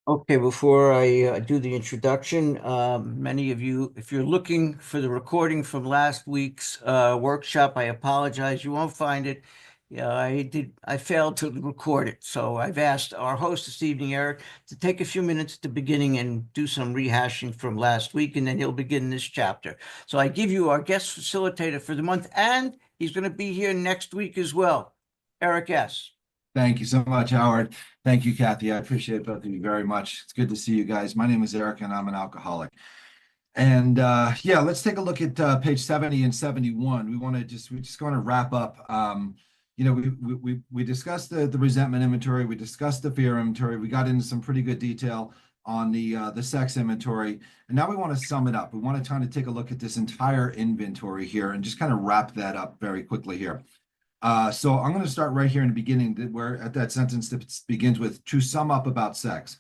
Okay, before I do the introduction, many of you, if you're looking for the recording from last week's workshop, I apologize. You won't find it. Yeah, I failed to record it. So I've asked our host this evening, Eric, to take a few minutes at the beginning and do some rehashing from last week, and then he'll begin this chapter. So I give you our guest facilitator for the month, and he's going to be here next week as well. Eric S. Thank you so much, Howard. Thank you, Kathy. I appreciate both of you very much. It's good to see you guys. My name is Eric, and I'm an alcoholic. And yeah, let's take a look at page 70 and 71. We just want to wrap up. We discussed the resentment inventory. We discussed the fear inventory. We got into some pretty good detail on the sex inventory. And now we want to sum it up. We want to kind of take a look at this entire inventory here and just kind of wrap that up very quickly here. So I'm going to start right here in the beginning, where at that sentence that begins with "to sum up about sex."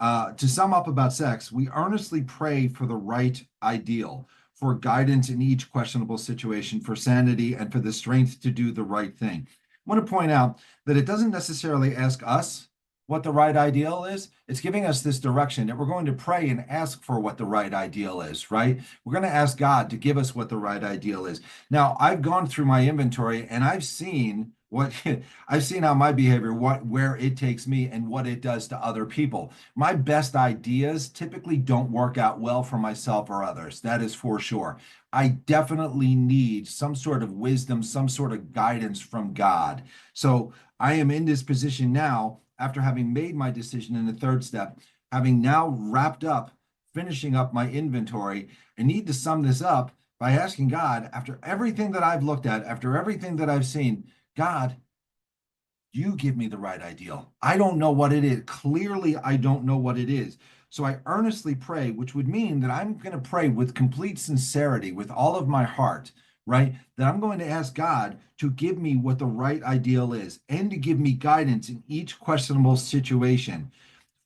To sum up about sex, we earnestly pray for the right ideal, for guidance in each questionable situation, for sanity, and for the strength to do the right thing. I want to point out that it doesn't necessarily ask us what the right ideal is. It's giving us this direction that we're going to pray and ask for what the right ideal is, right? We're going to ask God to give us what the right ideal is. Now, I've gone through my inventory and I've seen what I've seen how my behavior, where it takes me and what it does to other people. My best ideas typically don't work out well for myself or others. That is for sure. I definitely need some sort of wisdom, some sort of guidance from God. So I am in this position now after having made my decision in the third step, having now wrapped up, finishing up my inventory. I need to sum this up by asking God, after everything that I've looked at, after everything that I've seen, God, you give me the right ideal. I don't know what it is. Clearly, I don't know what it is. So I earnestly pray, which would mean that I'm going to pray with complete sincerity, with all of my heart, right? That I'm going to ask God to give me what the right ideal is and to give me guidance in each questionable situation,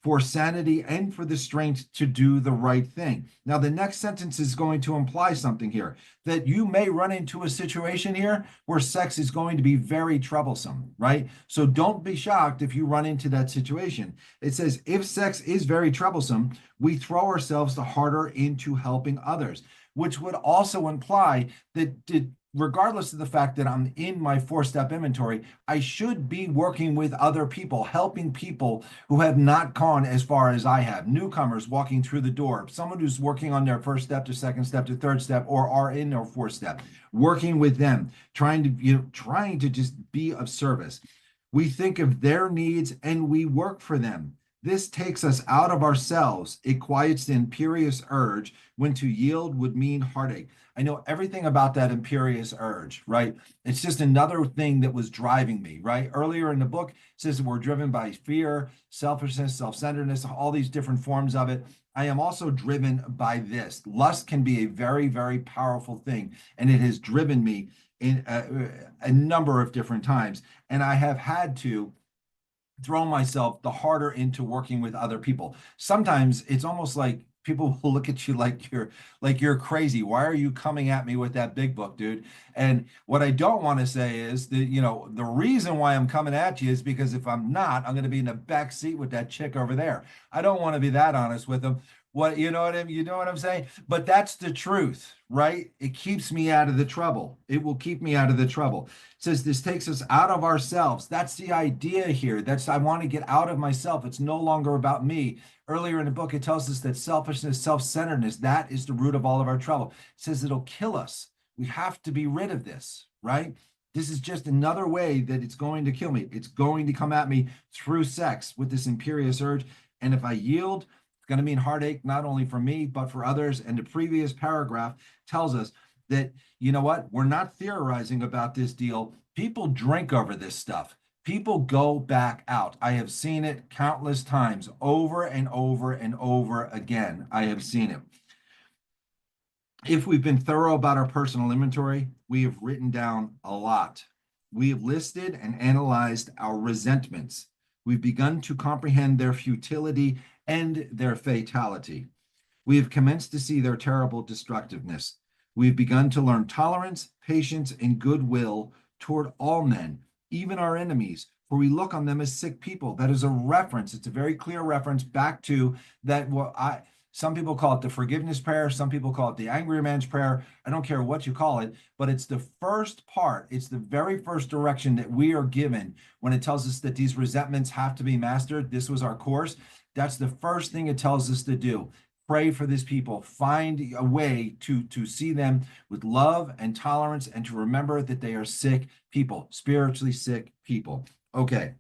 for sanity and for the strength to do the right thing. Now, the next sentence is going to imply something here, that you may run into a situation here where sex is going to be very troublesome, right? So don't be shocked if you run into that situation. It says, if sex is very troublesome, we throw ourselves the harder into helping others, which would also imply that regardless of the fact that I'm in my four-step inventory, I should be working with other people, helping people who have not gone as far as I have, newcomers walking through the door, someone who's working on their first step to second step to third step, or are in their fourth step, working with them, trying to just be of service. We think of their needs and we work for them. This takes us out of ourselves. It quiets the imperious urge when to yield would mean heartache. I know everything about that imperious urge, right? It's just another thing that was driving me, right? Earlier in the book, it says that we're driven by fear, selfishness, self-centeredness, all these different forms of it. I am also driven by this. Lust can be a very, very powerful thing, and it has driven me in a number of different times. And I have had to throw myself the harder into working with other people. Sometimes it's almost like people will look at you like you're crazy. Why are you coming at me with that big book, dude? And what I don't want to say is that, the reason why I'm coming at you is because if I'm not, I'm going to be in the back seat with that chick over there. I don't want to be that honest with them. You know what I'm saying? But that's the truth, right? It keeps me out of the trouble. It will keep me out of the trouble. It says this takes us out of ourselves. That's the idea here. I want to get out of myself. It's no longer about me. Earlier in the book, it tells us that selfishness, self-centeredness, that is the root of all of our trouble. It says it'll kill us. We have to be rid of this, right? This is just another way that it's going to kill me. It's going to come at me through sex with this imperious urge. And if I yield, going to mean heartache, not only for me, but for others. And the previous paragraph tells us that, you know what? We're not theorizing about this deal. People drink over this stuff. People go back out. I have seen it countless times, over and over and over again. I have seen it. If we've been thorough about our personal inventory, we have written down a lot. We have listed and analyzed our resentments. We've begun to comprehend their futility and their fatality. We have commenced to see their terrible destructiveness. We've begun to learn tolerance, patience, and goodwill toward all men, even our enemies, for we look on them as sick people. That is a reference. It's a very clear reference back to that. Some people call it the forgiveness prayer. Some people call it the angry man's prayer. I don't care what you call it, but it's the first part. It's the very first direction that we are given when it tells us that these resentments have to be mastered. This was our course. That's the first thing it tells us to do. Pray for these people. Find a way to see them with love and tolerance, and to remember that they are sick people, spiritually sick people. Okay.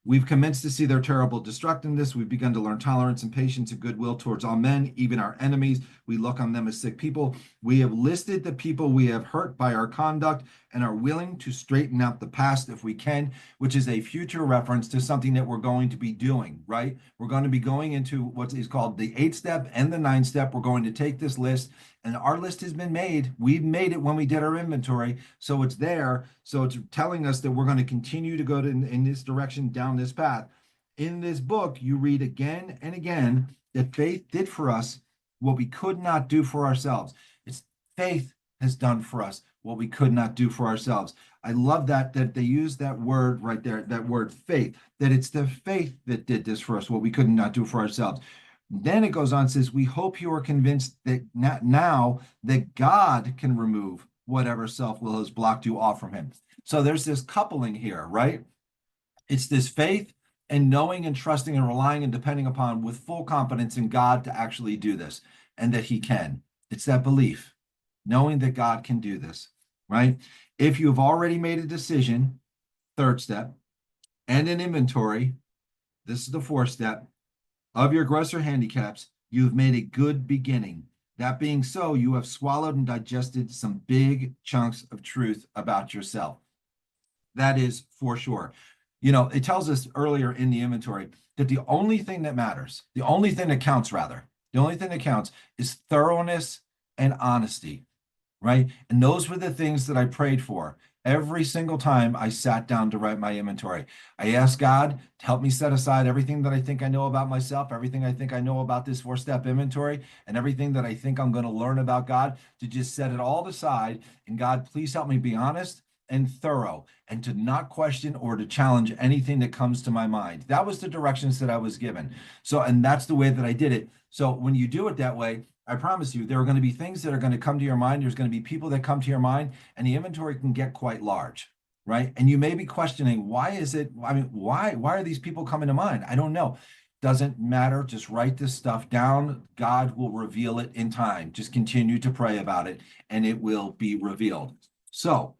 We've commenced to see their terrible destructiveness. We've begun to learn tolerance and patience and goodwill towards all men, even our enemies. We look on them as sick people. We have listed the people we have hurt by our conduct and are willing to straighten out the past if we can, which is a future reference to something that we're going to be doing, right? We're going to be going into what is called the 8-step and the 9-step. We're going to take this list, and our list has been made. We've made it when we did our inventory, so it's there. So it's telling us that we're going to continue to go in this direction, down this path. In this book, you read again and again that faith did for us what we could not do for ourselves. It's faith has done for us what we could not do for ourselves. I love that they use that word right there, that word faith, that it's the faith that did this for us, what we could not do for ourselves. Then it goes on and says, we hope you are convinced that now that God can remove whatever self-will has blocked you off from him. So there's this coupling here, right? It's this faith and knowing and trusting and relying and depending upon with full confidence in God to actually do this, and that he can. It's that belief, knowing that God can do this, right? If you've already made a decision, 3rd step, and an inventory, this is the 4th step, of your grosser handicaps, you've made a good beginning. That being so, you have swallowed and digested some big chunks of truth about yourself. That is for sure. It tells us earlier in the inventory that the only thing that matters, the only thing that counts is thoroughness and honesty, right? And those were the things that I prayed for every single time I sat down to write my inventory. I asked God to help me set aside everything that I think I know about myself, everything I think I know about this 4-step inventory, and everything that I think I'm going to learn about God, to just set it all aside. And God, please help me be honest and thorough, and to not question or to challenge anything that comes to my mind. That was the directions that I was given. And that's the way that I did it. So when you do it that way, I promise you, there are going to be things that are going to come to your mind. There's going to be people that come to your mind, and the inventory can get quite large, right? And you may be questioning, why is it? I mean, why are these people coming to mind? I don't know. Doesn't matter. Just write this stuff down. God will reveal it in time. Just continue to pray about it, and it will be revealed. So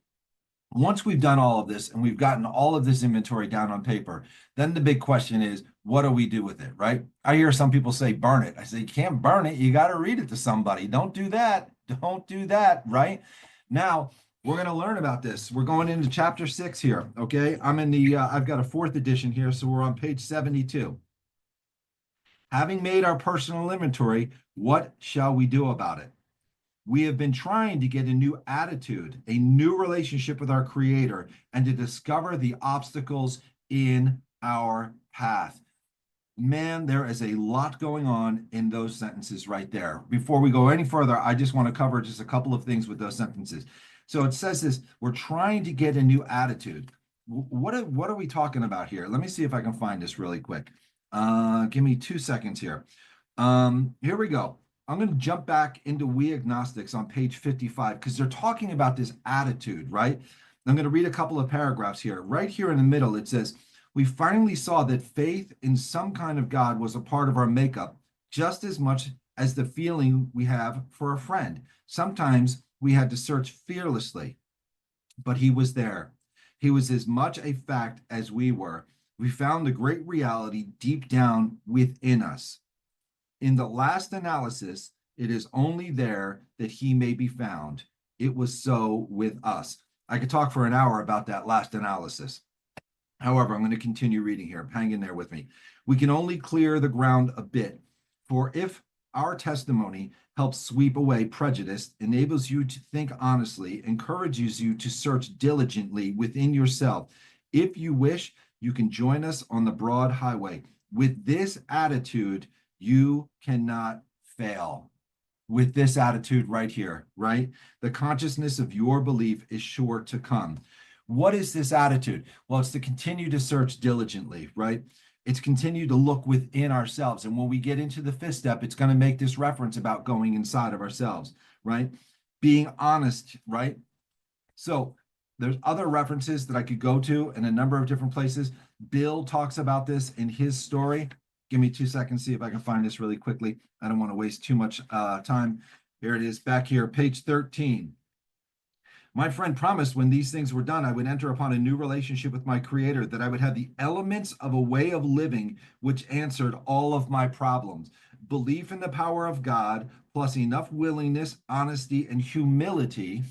once we've done all of this and we've gotten all of this inventory down on paper, then the big question is, what do we do with it, right? I hear some people say, burn it. I say, you can't burn it. You got to read it to somebody. Don't do that. Don't do that, right? Now, we're going to learn about this. We're going into chapter 6 here, okay? I've got a 4th edition here, so we're on page 72. Having made our personal inventory, what shall we do about it? We have been trying to get a new attitude, a new relationship with our Creator, and to discover the obstacles in our path. Man, there is a lot going on in those sentences right there. Before we go any further, I just want to cover just a couple of things with those sentences. So it says this, we're trying to get a new attitude. What are we talking about here? Let me see if I can find this really quick. Give me 2 seconds here. Here we go. I'm going to jump back into We Agnostics on page 55 because they're talking about this attitude, right? I'm going to read a couple of paragraphs here. Right here in the middle, it says, we finally saw that faith in some kind of God was a part of our makeup, just as much as the feeling we have for a friend. Sometimes we had to search fearlessly, but he was there. He was as much a fact as we were. We found the great reality deep down within us. In the last analysis, it is only there that he may be found. It was so with us. I could talk for an hour about that last analysis. However, I'm going to continue reading here. Hang in there with me. We can only clear the ground a bit. For if our testimony helps sweep away prejudice, enables you to think honestly, encourages you to search diligently within yourself, if you wish, you can join us on the broad highway. With this attitude, you cannot fail. With this attitude right here, right? The consciousness of your belief is sure to come. What is this attitude? Well, it's to continue to search diligently, right? It's continue to look within ourselves. And when we get into the fifth step, it's going to make this reference about going inside of ourselves, right? Being honest, right? So there's other references that I could go to in a number of different places. Bill talks about this in his story. Give me 2 seconds, see if I can find this really quickly. I don't want to waste too much time. Here it is back here, page 13. My friend promised when these things were done, I would enter upon a new relationship with my creator, that I would have the elements of a way of living which answered all of my problems. Belief in the power of God, plus enough willingness, honesty, and humility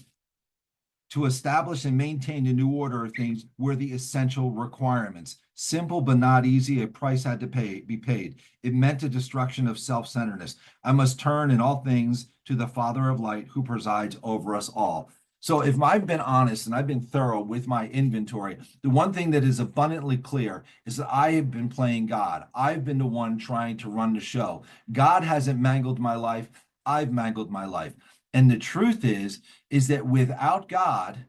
to establish and maintain a new order of things were the essential requirements. Simple but not easy, a price had to be paid. It meant a destruction of self-centeredness. I must turn in all things to the Father of light who presides over us all. So if I've been honest and I've been thorough with my inventory, the one thing that is abundantly clear is that I have been playing God. I've been the one trying to run the show. God hasn't mangled my life. I've mangled my life. And the truth is that without God,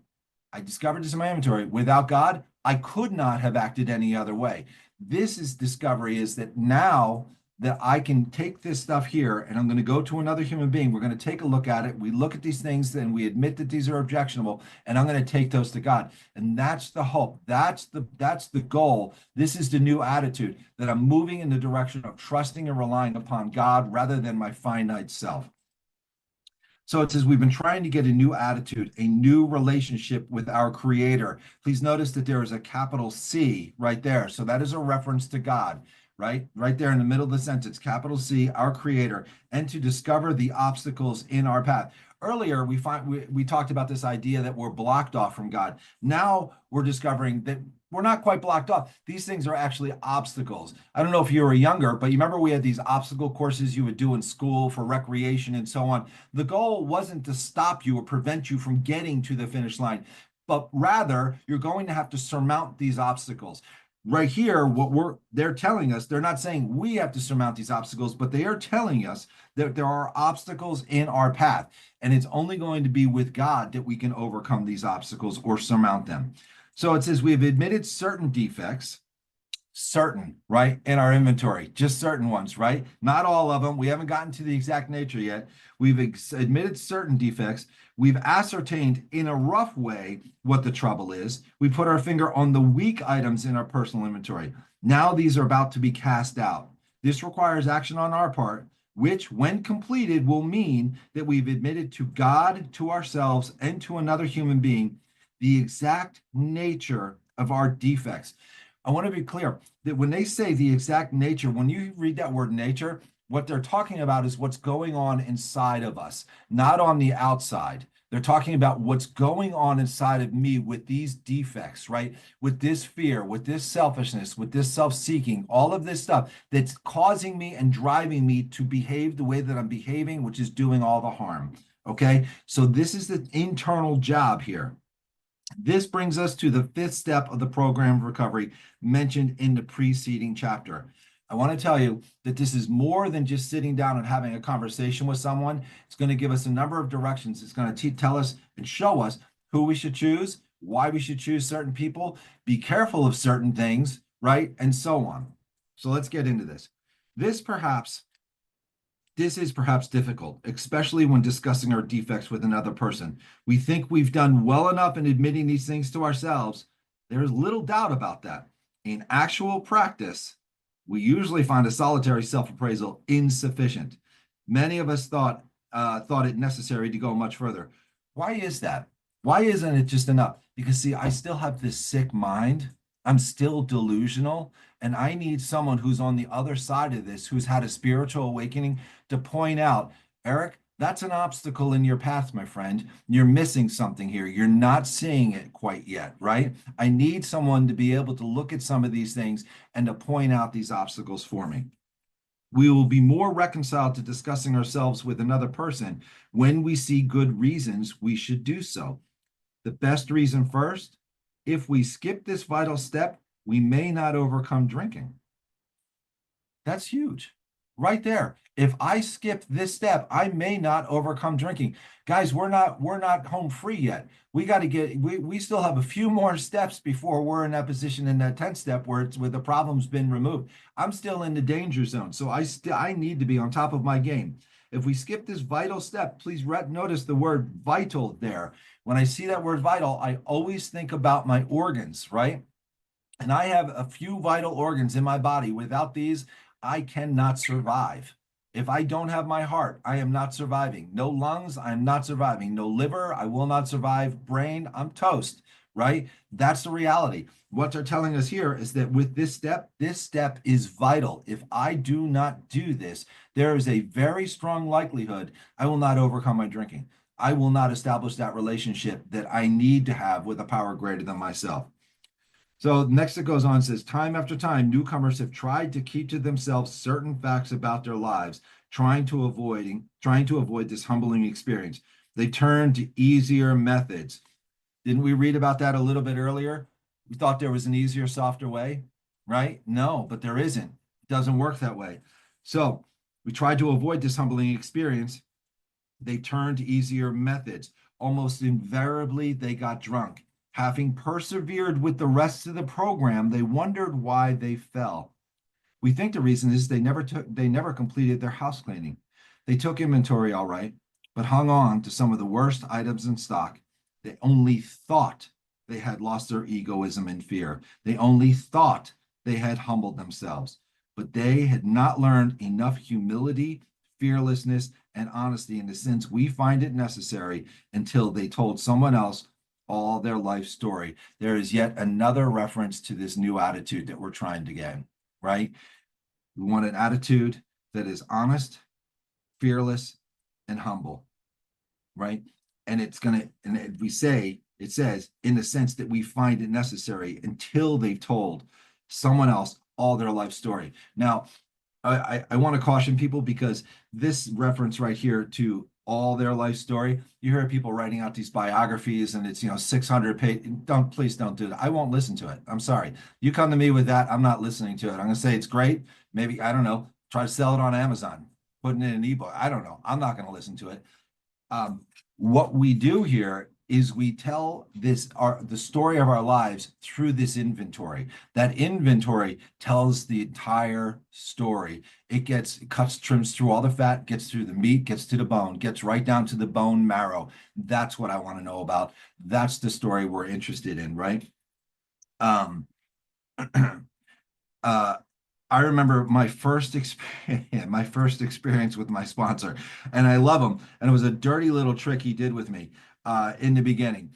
I discovered this in my inventory, without God, I could not have acted any other way. This is discovery is that now that I can take this stuff here and I'm going to go to another human being. We're going to take a look at it. We look at these things and we admit that these are objectionable, and I'm going to take those to God. And that's the hope. That's the goal. This is the new attitude, that I'm moving in the direction of trusting and relying upon God rather than my finite self. So it says we've been trying to get a new attitude, a new relationship with our creator. Please notice that there is a capital C right there. So that is a reference to God, right? Right there in the middle of the sentence, capital C, our creator, and to discover the obstacles in our path. Earlier, we talked about this idea that we're blocked off from God. Now we're discovering that we're not quite blocked off. These things are actually obstacles. I don't know if you were younger, but you remember we had these obstacle courses you would do in school for recreation and so on. The goal wasn't to stop you or prevent you from getting to the finish line, but rather you're going to have to surmount these obstacles. Right here, they're telling us, they're not saying we have to surmount these obstacles, but they are telling us that there are obstacles in our path, and it's only going to be with God that we can overcome these obstacles or surmount them. So it says we have admitted certain defects, certain, right, in our inventory, just certain ones, right? Not all of them. We haven't gotten to the exact nature yet. We've admitted certain defects. We've ascertained in a rough way what the trouble is. We put our finger on the weak items in our personal inventory. Now these are about to be cast out. This requires action on our part, which, when completed, will mean that we've admitted to God, to ourselves, and to another human being the exact nature of our defects. I want to be clear that when they say the exact nature, when you read that word nature, what they're talking about is what's going on inside of us, not on the outside. They're talking about what's going on inside of me with these defects, right? With this fear, with this selfishness, with this self-seeking, all of this stuff that's causing me and driving me to behave the way that I'm behaving, which is doing all the harm. Okay. So this is the internal job here. This brings us to the fifth step of the program of recovery mentioned in the preceding chapter. I want to tell you that this is more than just sitting down and having a conversation with someone. It's going to give us a number of directions. It's going to tell us and show us who we should choose, why we should choose certain people, be careful of certain things, right? And so on. So let's get into this. This is perhaps difficult, especially when discussing our defects with another person. We think we've done well enough in admitting these things to ourselves. There's little doubt about that. In actual practice, we usually find a solitary self-appraisal insufficient. Many of us thought it necessary to go much further. Why is that? Why isn't it just enough? Because see, I still have this sick mind. I'm still delusional, and I need someone who's on the other side of this, who's had a spiritual awakening, to point out, Eric, that's an obstacle in your path, my friend. You're missing something here. You're not seeing it quite yet, right? I need someone to be able to look at some of these things and to point out these obstacles for me. We will be more reconciled to discussing ourselves with another person when we see good reasons we should do so. The best reason first, if we skip this vital step, we may not overcome drinking. That's huge. right there. If I skip this step, I may not overcome drinking. Guys, we're not home free yet. We got to get we still have a few more steps before we're in that position in that 10th step where it's where the problem's been removed. I'm still in the danger zone. So I need to be on top of my game. If we skip this vital step, please notice the word vital there. When I see that word vital, I always think about my organs, right? And I have a few vital organs in my body. Without these, I cannot survive. If I don't have my heart, I am not surviving. No lungs, I am not surviving. No liver, I will not survive. Brain, I'm toast, right? That's the reality. What they're telling us here is that with this step is vital. If I do not do this, there is a very strong likelihood I will not overcome my drinking. I will not establish that relationship that I need to have with a power greater than myself. So next it goes on, says, time after time, newcomers have tried to keep to themselves certain facts about their lives, trying to avoid this humbling experience. They turn to easier methods. Didn't we read about that a little bit earlier? We thought there was an easier, softer way, right? No, but there isn't. It doesn't work that way. So we tried to avoid this humbling experience. They turned to easier methods. Almost invariably, they got drunk. Having persevered with the rest of the program, they wondered why they fell. We think the reason is they never completed their house cleaning. They took inventory all right, but hung on to some of the worst items in stock. They only thought they had lost their egoism and fear. They only thought they had humbled themselves, but they had not learned enough humility, fearlessness, and honesty in the sense we find it necessary until they told someone else all their life story. There is yet another reference to this new attitude that we're trying to get, right? We want an attitude that is honest, fearless, and humble, right? And it says, in the sense that we find it necessary until they've told someone else all their life story. Now, I want to caution people because this reference right here to all their life story, you hear people writing out these biographies and it's 600 pages. Please don't do that. I won't listen to it. I'm sorry. You come to me with that, I'm not listening to it. I'm going to say it's great. Maybe, I don't know, try to sell it on Amazon, putting it in an ebook. I don't know. I'm not going to listen to it. What we do here is we tell the story of our lives through this inventory. That inventory tells the entire story. It cuts, trims through all the fat, gets through the meat, gets to the bone, gets right down to the bone marrow. That's what I want to know about. That's the story we're interested in, right? Um, uh, I remember my first experience with my sponsor, and I love him. And it was a dirty little trick he did with me in the beginning.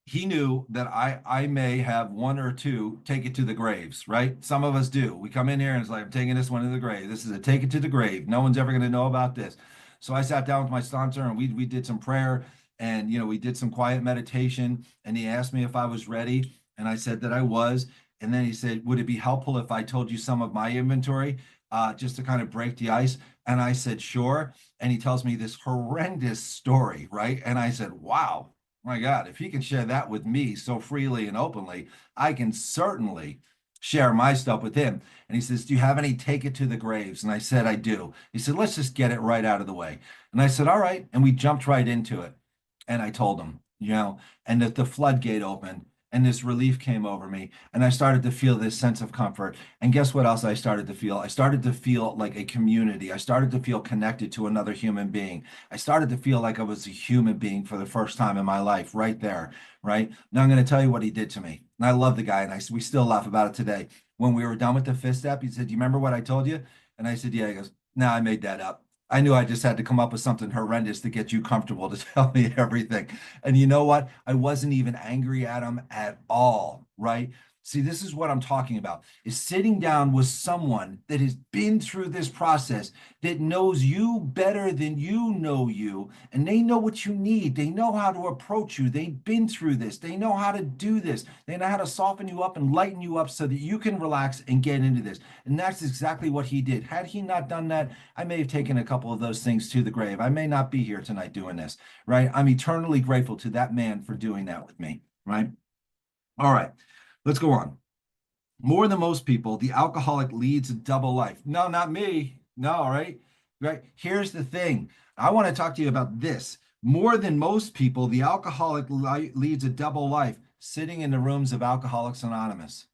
He knew that I may have one or two take it to the graves, right? Some of us do. We come in here and it's like, I'm taking this one to the grave. This is a take it to the grave. No one's ever going to know about this. So I sat down with my sponsor and we did some prayer and we did some quiet meditation. And he asked me if I was ready, and I said that I was. And then he said, would it be helpful if I told you some of my inventory, just to kind of break the ice? And I said, sure. And he tells me this horrendous story, right? And I said, wow, my God, if he can share that with me so freely and openly, I can certainly share my stuff with him. And he says, do you have any take it to the graves? And I said, I do. He said, let's just get it right out of the way. And I said, all right. And we jumped right into it. And I told him, and that the floodgate opened and this relief came over me. And I started to feel this sense of comfort. And guess what else I started to feel? I started to feel like a community. I started to feel connected to another human being. I started to feel like I was a human being for the first time in my life, right there, right? Now I'm going to tell you what he did to me. And I love the guy, and we still laugh about it today. When we were done with the fifth step, he said, do you remember what I told you? And I said, yeah. He goes, no, I made that up. I knew I just had to come up with something horrendous to get you comfortable to tell me everything. And you know what? I wasn't even angry at him at all, right? See, this is what I'm talking about, is sitting down with someone that has been through this process, that knows you better than you know you, and they know what you need. They know how to approach you. They've been through this. They know how to do this. They know how to soften you up and lighten you up so that you can relax and get into this. And that's exactly what he did. Had he not done that, I may have taken a couple of those things to the grave. I may not be here tonight doing this, right? I'm eternally grateful to that man for doing that with me, right? All right. Let's go on. More than most people, the alcoholic leads a double life. No, not me. No, right? Right. Here's the thing. I want to talk to you about this. More than most people, the alcoholic leads a double life, sitting in the rooms of Alcoholics Anonymous.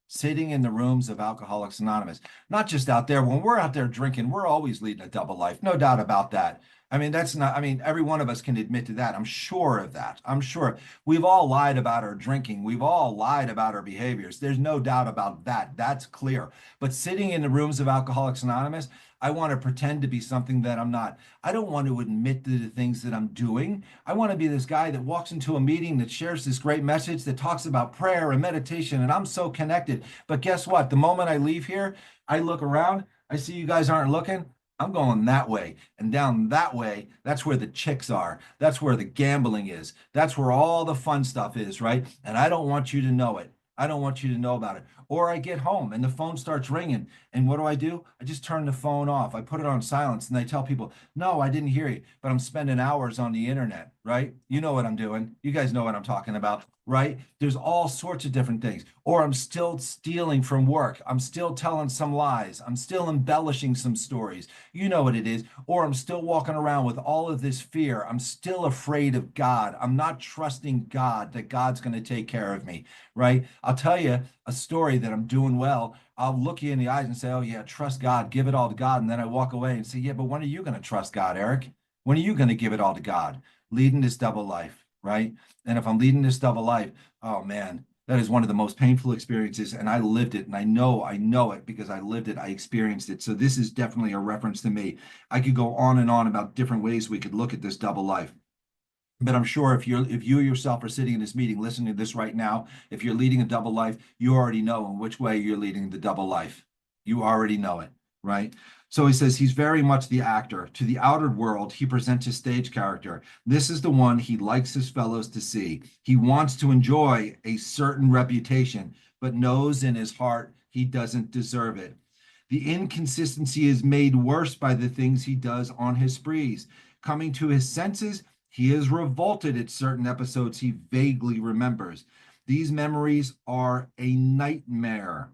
Sitting in the rooms of Alcoholics Anonymous, not just out there. When we're out there drinking, we're always leading a double life. No doubt about that. I mean, that's not, I mean, every one of us can admit to that. I'm sure of that. I'm sure we've all lied about our drinking. We've all lied about our behaviors. There's no doubt about that. That's clear. But sitting in the rooms of Alcoholics Anonymous, I want to pretend to be something that I'm not. I don't want to admit to the things that I'm doing. I want to be this guy that walks into a meeting that shares this great message that talks about prayer and meditation, and I'm so connected. But guess what? The moment I leave here, I look around, I see you guys aren't looking. I'm going that way and down that way. That's where the chicks are. That's where the gambling is. That's where all the fun stuff is, right? And I don't want you to know it. I don't want you to know about it. Or I get home and the phone starts ringing. And what do? I just turn the phone off. I put it on silence and I tell people, no, I didn't hear you, but I'm spending hours on the internet, right? You know what I'm doing. You guys know what I'm talking about, right? There's all sorts of different things. Or I'm still stealing from work. I'm still telling some lies. I'm still embellishing some stories. You know what it is. Or I'm still walking around with all of this fear. I'm still afraid of God. I'm not trusting God that God's going to take care of me, right? I'll tell you a story that I'm doing well. I'll look you in the eyes and say, oh, yeah, trust God, give it all to God. And then I walk away and say, yeah, but when are you going to trust God, Eric? When are you going to give it all to God? Leading this double life, right? And if I'm leading this double life, oh man, that is one of the most painful experiences. And I lived it. And I know it because I lived it. I experienced it. So this is definitely a reference to me. I could go on and on about different ways we could look at this double life. But I'm sure if you yourself are sitting in this meeting listening to this right now, if you're leading a double life, you already know in which way you're leading the double life. You already know it, right? So he says he's very much the actor. To the outer world, he presents his stage character. This is the one he likes his fellows to see. He wants to enjoy a certain reputation, but knows in his heart he doesn't deserve it. The inconsistency is made worse by the things he does on his sprees. Coming to his senses, he is revolted at certain episodes he vaguely remembers. These memories are a nightmare.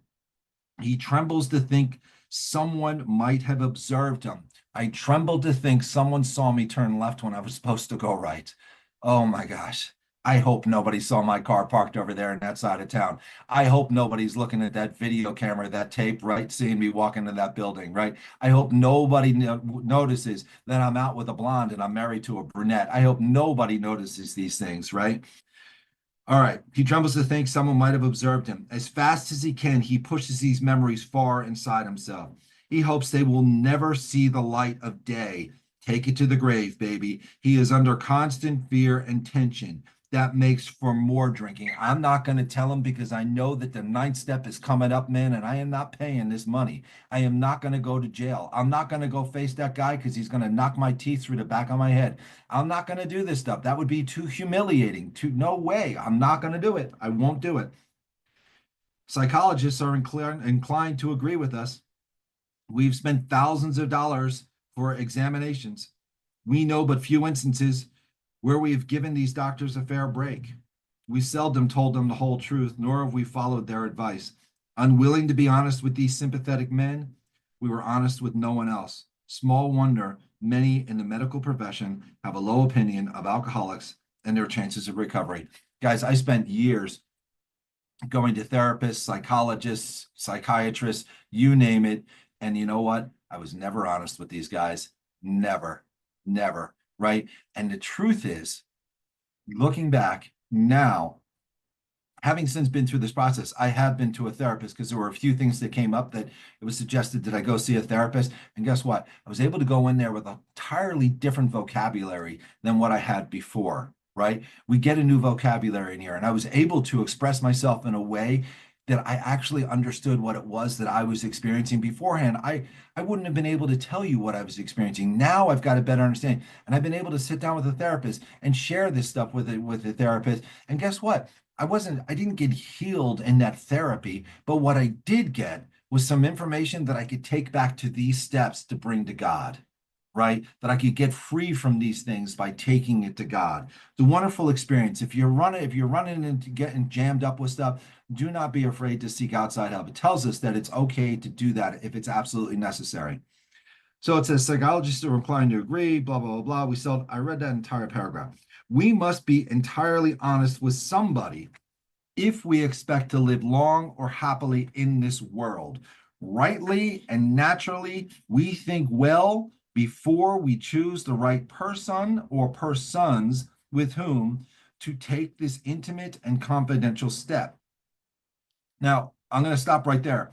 He trembles to think someone might have observed him. I tremble to think someone saw me turn left when I was supposed to go right. Oh my gosh. I hope nobody saw my car parked over there in that side of town. I hope nobody's looking at that video camera, that tape, right? Seeing me walk into that building, right? I hope nobody notices that I'm out with a blonde and I'm married to a brunette. I hope nobody notices these things, right? All right. He trembles to think someone might have observed him. As fast as he can, he pushes these memories far inside himself. He hopes they will never see the light of day. Take it to the grave, baby. He is under constant fear and tension. That makes for more drinking. I'm not going to tell him because I know that the ninth step is coming up, man, and I am not paying this money. I am not going to go to jail. I'm not going to go face that guy because he's going to knock my teeth through the back of my head. I'm not going to do this stuff. That would be too humiliating. No way. I'm not going to do it. I won't do it. Psychologists are inclined to agree with us. We've spent thousands of dollars for examinations. We know but few instances where we have given these doctors a fair break. We seldom told them the whole truth, nor have we followed their advice. Unwilling to be honest with these sympathetic men, we were honest with no one else. Small wonder many in the medical profession have a low opinion of alcoholics and their chances of recovery. Guys, I spent years going to therapists, psychologists, psychiatrists, you name it. And you know what? I was never honest with these guys. Never, never. Right. And the truth is, looking back now, having since been through this process, I have been to a therapist because there were a few things that came up that it was suggested that I go see a therapist. And guess what? I was able to go in there with an entirely different vocabulary than what I had before, right? We get a new vocabulary in here, and I was able to express myself in a way that I actually understood what it was that I was experiencing beforehand. I wouldn't have been able to tell you what I was experiencing. Now I've got a better understanding. And I've been able to sit down with a therapist and share this stuff with a therapist. And guess what? I didn't get healed in that therapy, but what I did get was some information that I could take back to these steps to bring to God, right? That I could get free from these things by taking it to God. The wonderful experience. If you're running into getting jammed up with stuff, do not be afraid to seek outside help. It tells us that it's okay to do that if it's absolutely necessary. So it says psychologists are inclined to agree, blah, blah, blah, blah. I read that entire paragraph. We must be entirely honest with somebody if we expect to live long or happily in this world. Rightly and naturally, we think well before we choose the right person or persons with whom to take this intimate and confidential step. Now, I'm going to stop right there.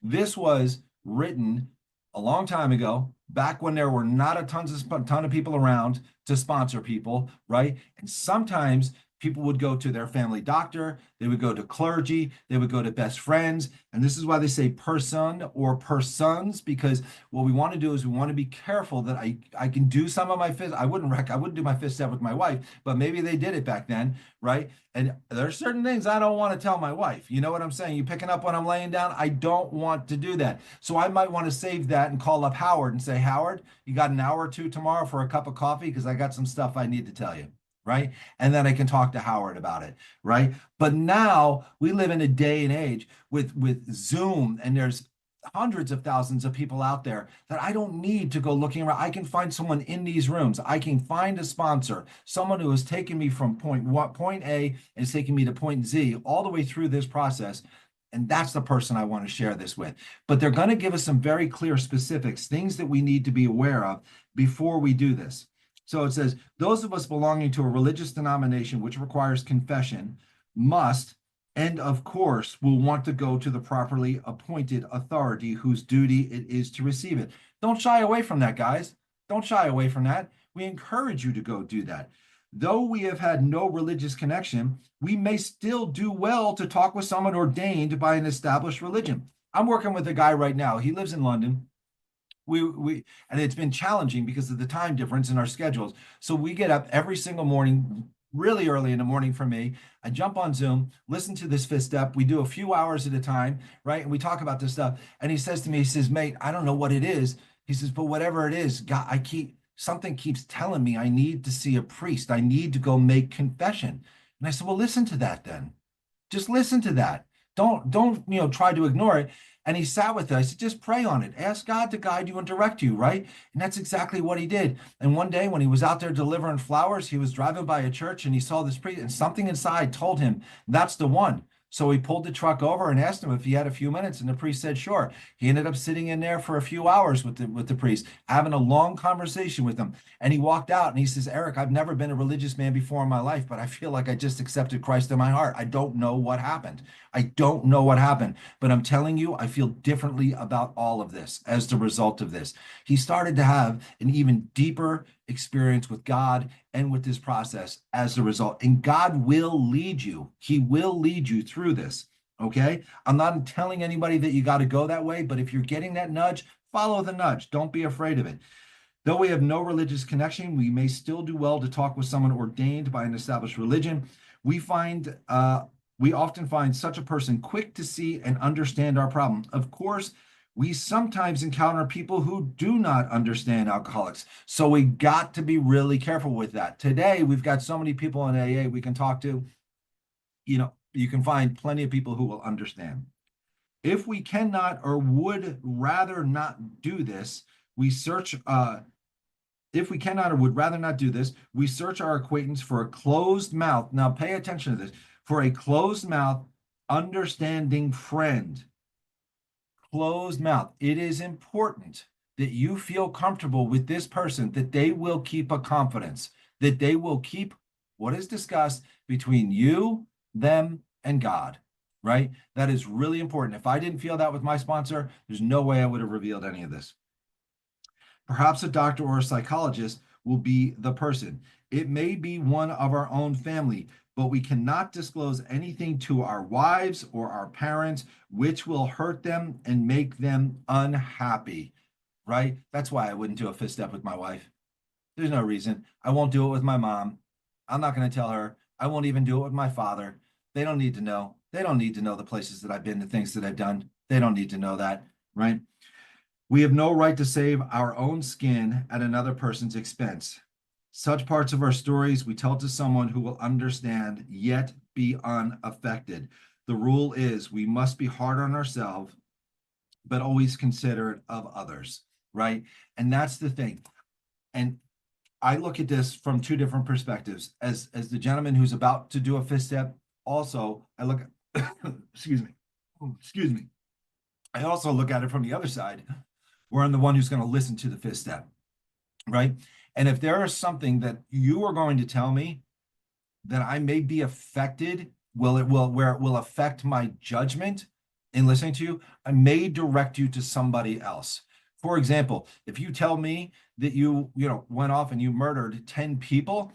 This was written a long time ago, back when there were not a ton of people around to sponsor people, right? And sometimes people would go to their family doctor, they would go to clergy, they would go to best friends. And this is why they say person or persons, because what we want to do is we want to be careful that I can do some of my fist. I wouldn't do my fist step with my wife, but maybe they did it back then, right? And there's certain things I don't want to tell my wife. You know what I'm saying? You picking up when I'm laying down? I don't want to do that. So I might want to save that and call up Howard and say, Howard, you got an hour or two tomorrow for a cup of coffee? Because I got some stuff I need to tell you. Right. And then I can talk to Howard about it. Right. But now we live in a day and age with Zoom, and there's hundreds of thousands of people out there that I don't need to go looking around. I can find someone in these rooms. I can find a sponsor, someone who has taken me from point A and is taking me to point Z all the way through this process. And that's the person I want to share this with. But they're going to give us some very clear specifics, things that we need to be aware of before we do this. So it says, those of us belonging to a religious denomination which requires confession must, and of course, will want to go to the properly appointed authority whose duty it is to receive it. Don't shy away from that, guys. Don't shy away from that. We encourage you to go do that. Though we have had no religious connection, we may still do well to talk with someone ordained by an established religion. I'm working with a guy right now. He lives in London. And it's been challenging because of the time difference in our schedules. So we get up every single morning, really early in the morning for me. I jump on Zoom, listen to this fifth step. We do a few hours at a time, right? And we talk about this stuff. And he says to me, he says, mate, I don't know what it is. He says, but whatever it is, God, something keeps telling me I need to see a priest. I need to go make confession. And I said, well, listen to that then. Just listen to that. Don't try to ignore it. And he sat with it. I said, just pray on it. Ask God to guide you and direct you, right? And that's exactly what he did. And one day when he was out there delivering flowers, he was driving by a church and he saw this priest, and something inside told him that's the one. So he pulled the truck over and asked him if he had a few minutes, and the priest said, sure. He ended up sitting in there for a few hours with the priest, having a long conversation with him. And he walked out and he says, Eric, I've never been a religious man before in my life, but I feel like I just accepted Christ in my heart. I don't know what happened. I don't know what happened, but I'm telling you, I feel differently about all of this as the result of this. He started to have an even deeper experience with God and with this process as a result. And God will lead you. He will lead you through this. Okay. I'm not telling anybody that you got to go that way, but if you're getting that nudge, follow the nudge. Don't be afraid of it. Though we have no religious connection, we may still do well to talk with someone ordained by an established religion. We often find such a person quick to see and understand our problem. Of course, we sometimes encounter people who do not understand alcoholics. So we got to be really careful with that. Today, we've got so many people in AA we can talk to. You can find plenty of people who will understand. If we cannot or would rather not do this, we search. If we cannot or would rather not do this, we search our acquaintance for a closed mouth. Now, pay attention to this. For a closed mouth, understanding friend. Closed mouth. It is important that you feel comfortable with this person, that they will keep a confidence, that they will keep what is discussed between you, them, and God, right? That is really important. If I didn't feel that with my sponsor, there's no way I would have revealed any of this. Perhaps a doctor or a psychologist will be the person. It may be one of our own family, but we cannot disclose anything to our wives or our parents which will hurt them and make them unhappy, right? That's why I wouldn't do a fifth step with my wife. There's no reason. I won't do it with my mom. I'm not going to tell her. I won't even do it with my father. They don't need to know. They don't need to know the places that I've been, the things that I've done. They don't need to know that, right? We have no right to save our own skin at another person's expense. Such parts of our stories we tell to someone who will understand, yet be unaffected. the rule is we must be hard on ourselves, but always considerate of others, right? And that's the thing. And I look at this from two different perspectives. As the gentleman who's about to do a fifth step, also I look at, excuse me, excuse me. I also look at it from the other side, where I'm the one who's going to listen to the fifth step, right? And if there is something that you are going to tell me that I may be affected, where it will affect my judgment in listening to you, I may direct you to somebody else. For example, if you tell me that you went off and you murdered 10 people,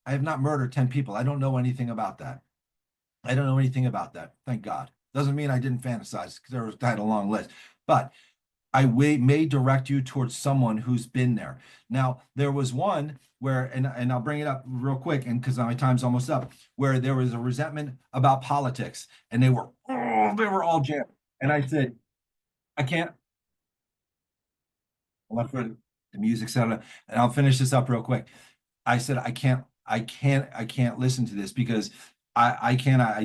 I have not murdered 10 people. I don't know anything about that. I don't know anything about that. Thank God. Doesn't mean I didn't fantasize because I had a long list. But I may direct you towards someone who's been there. Now, there was one where, and I'll bring it up real quick, and because my time's almost up, where there was a resentment about politics, and they were all jammed. And I said, I can't. I left for the music sound, and I'll finish this up real quick. I said, I can't listen to this because I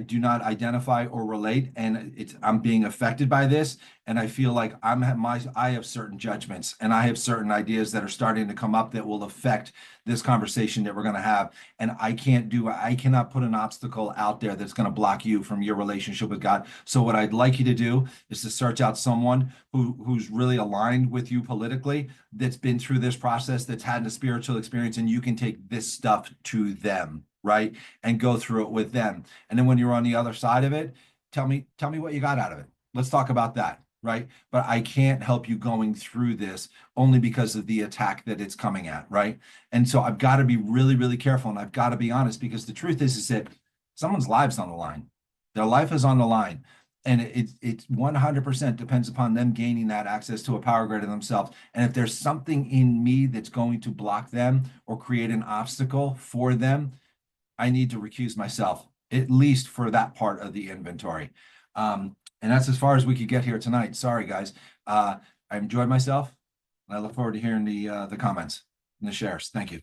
do not identify or relate, and I'm being affected by this, and I feel like I have certain judgments and I have certain ideas that are starting to come up that will affect this conversation that we're going to have, and I cannot put an obstacle out there that's going to block you from your relationship with God. So what I'd like you to do is to search out someone who's really aligned with you politically, that's been through this process, that's had a spiritual experience, and you can take this stuff to them, right? And go through it with them. And then when you're on the other side of it, tell me what you got out of it. Let's talk about that, right? But I can't help you going through this only because of the attack that it's coming at, right? And so I've got to be really, really careful, and I've got to be honest, because the truth is that someone's lives on the line. Their life is on the line. And it's 100% depends upon them gaining that access to a power grid of themselves. And if there's something in me that's going to block them or create an obstacle for them, I need to recuse myself, at least for that part of the inventory. And that's as far as we could get here tonight. Sorry, guys. I enjoyed myself, and I look forward to hearing the comments and the shares. Thank you.